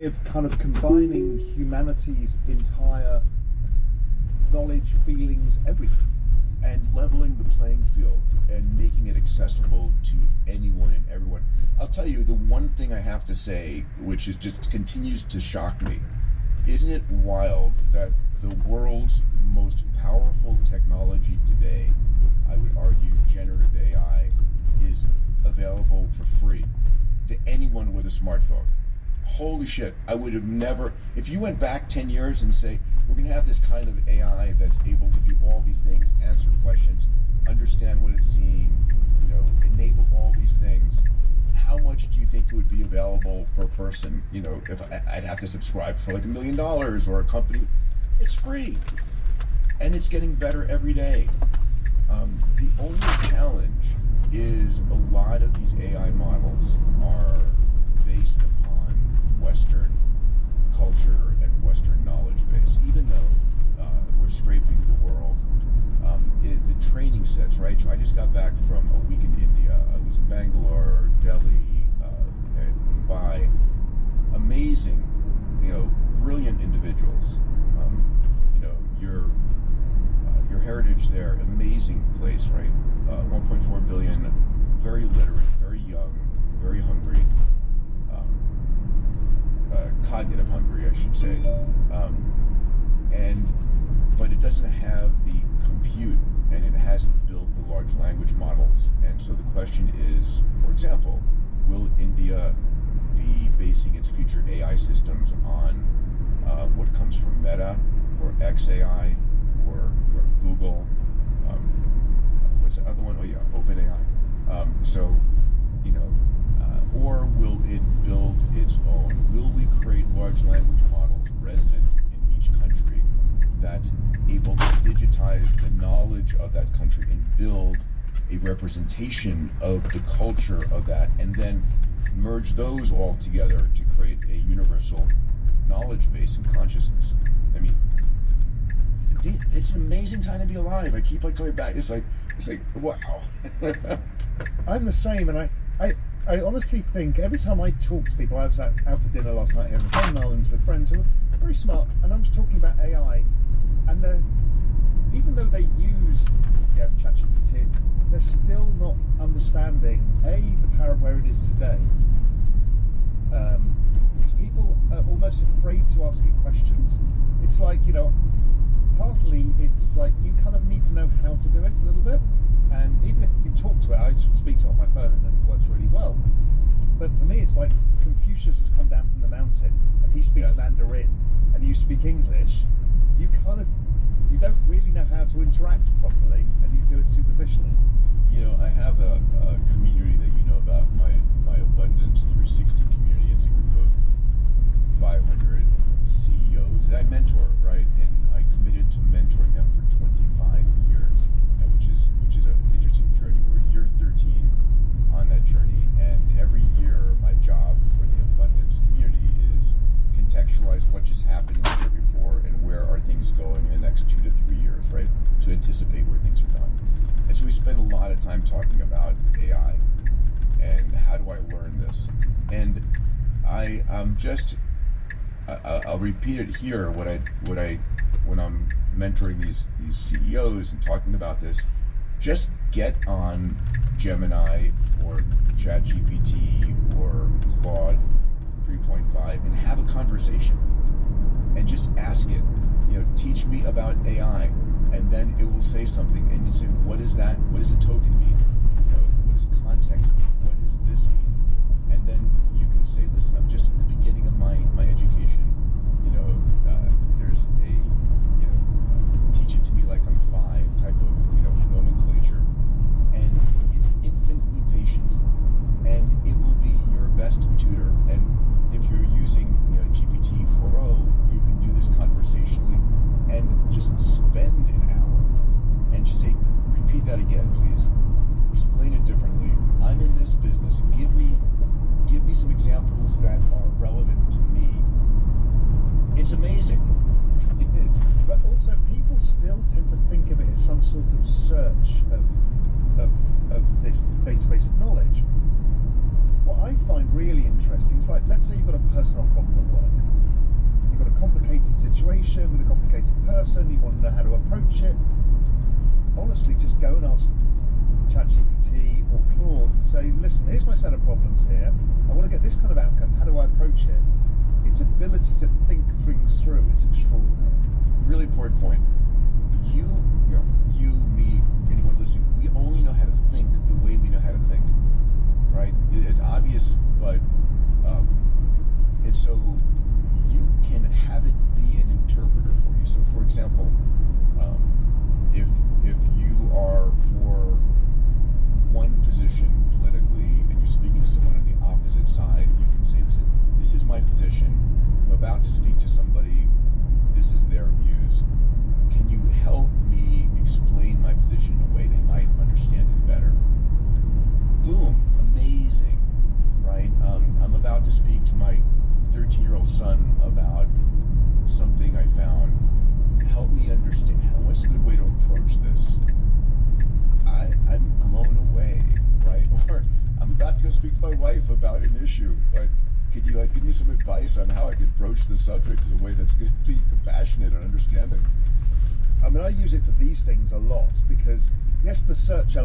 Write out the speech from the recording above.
of kind of combining humanity's entire knowledge, feelings, everything. And leveling the playing field and making it accessible to anyone and everyone. I'll tell you, the one thing I have to say, which is just continues to shock me, isn't it wild that the world's most powerful technology today, I would argue generative AI, is available for free to anyone with a smartphone? Holy shit, I would have never, if you went back 10 years and say, we're going to have this kind of AI that's able to do all these things, answer questions, understand what it's seeing, enable all these things, how much do you think it would be available per person? If I'd have to subscribe for like $1 million or a company, it's free. And it's getting better every day. The only challenge is a lot of these AI models are based upon Western culture and Western knowledge base, even though we're scraping the world. The training sets, right? So I just got back from a week in India. I was in Bangalore, Delhi, and Mumbai. Amazing, brilliant individuals. Your heritage there, amazing place, right? 1.4 billion, very literate, very young, very hungry. Cognitive hungry, I should say, but it doesn't have the compute, and it hasn't built the large language models. And so the question is, for example, will India be basing its future AI systems on what comes from Meta or XAI or Google? What's the other one? Oh yeah, OpenAI. Or will it build its own? Will we create large language models resident in each country that's able to digitize the knowledge of that country and build a representation of the culture of that, and then merge those all together to create a universal knowledge base and consciousness? I mean, it's an amazing time to be alive. I keep on coming back. It's like wow. I'm the same, and I honestly think every time I talk to people, I was out for dinner last night here in the Cayman Islands with friends who are very smart, and I was talking about AI, and even though they use ChatGPT, they're still not understanding the power of where it is today. Because people are almost afraid to ask it questions. It's like, partly it's like you kind of need to know how to do it a little bit. And even if you talk to it, I speak to it on my phone and it works really well. But for me, it's like Confucius has come down from the mountain and he speaks Mandarin and you speak English. You don't really know how to interact properly, and you do it superficially. I have a community that you know about, my Abundance 360 community. It's a group of 500 CEOs that I mentor, right? And I committed to mentoring them for 25 years, which is an interesting journey. We're year 13 on that journey, and every year my job for the Abundance community is contextualize what just happened the year before and where are things going in the next 2 to 3 years, right? To anticipate where things are going. And so we spend a lot of time talking about AI and how do I learn this. And I'll repeat it here. When I'm mentoring these CEOs and talking about this, just get on Gemini or ChatGPT or Claude 3.5 and have a conversation and just ask it, teach me about AI, and then it will say something and you'll say, what is that? What does a token mean? What does context mean? What does this mean? And then you can say, listen, I'm just at the beginning of my education. There's teach it to me like I'm 5 type of nomenclature, and it's infinitely patient, and it will be your best tutor. And if you're using GPT 4.0, you can do this conversationally and just spend an hour and just say, repeat that again, please. Explain it differently. I'm in this business. Give me some examples that are relevant to me. It's amazing. But also, people still tend to think of it as some sort of search of this database of knowledge. what I find really interesting is, like, let's say you've got a personal problem at work. You've got a complicated situation with a complicated person, you want to know how to approach it. Honestly, just go and ask ChatGPT or Claude and say, listen, here's my set of problems here. I want to get this kind of outcome. How do I approach it? Its ability to think things through is extraordinary. Really important point. You, me, anyone listening, we only know how to think the way we know how to think, right? It's obvious, but and so you can have it be an interpreter for you. So, for example, if you are for one position politically and you're speaking to someone on the opposite side, you can say, listen, this is my position. I'm about to speak to somebody. This is their views. Can you help me explain my position in a way they might understand it better? Boom, amazing, right? I'm about to speak to my 13-year-old son about something I found. Help me understand. What's a good way to approach this? I'm blown away, right? Or I'm about to go speak to my wife about an issue. Like, could you give me some advice on how I could broach the subject in a way that's going to be compassionate and understanding? I mean, I use it for these things a lot because, yes, the search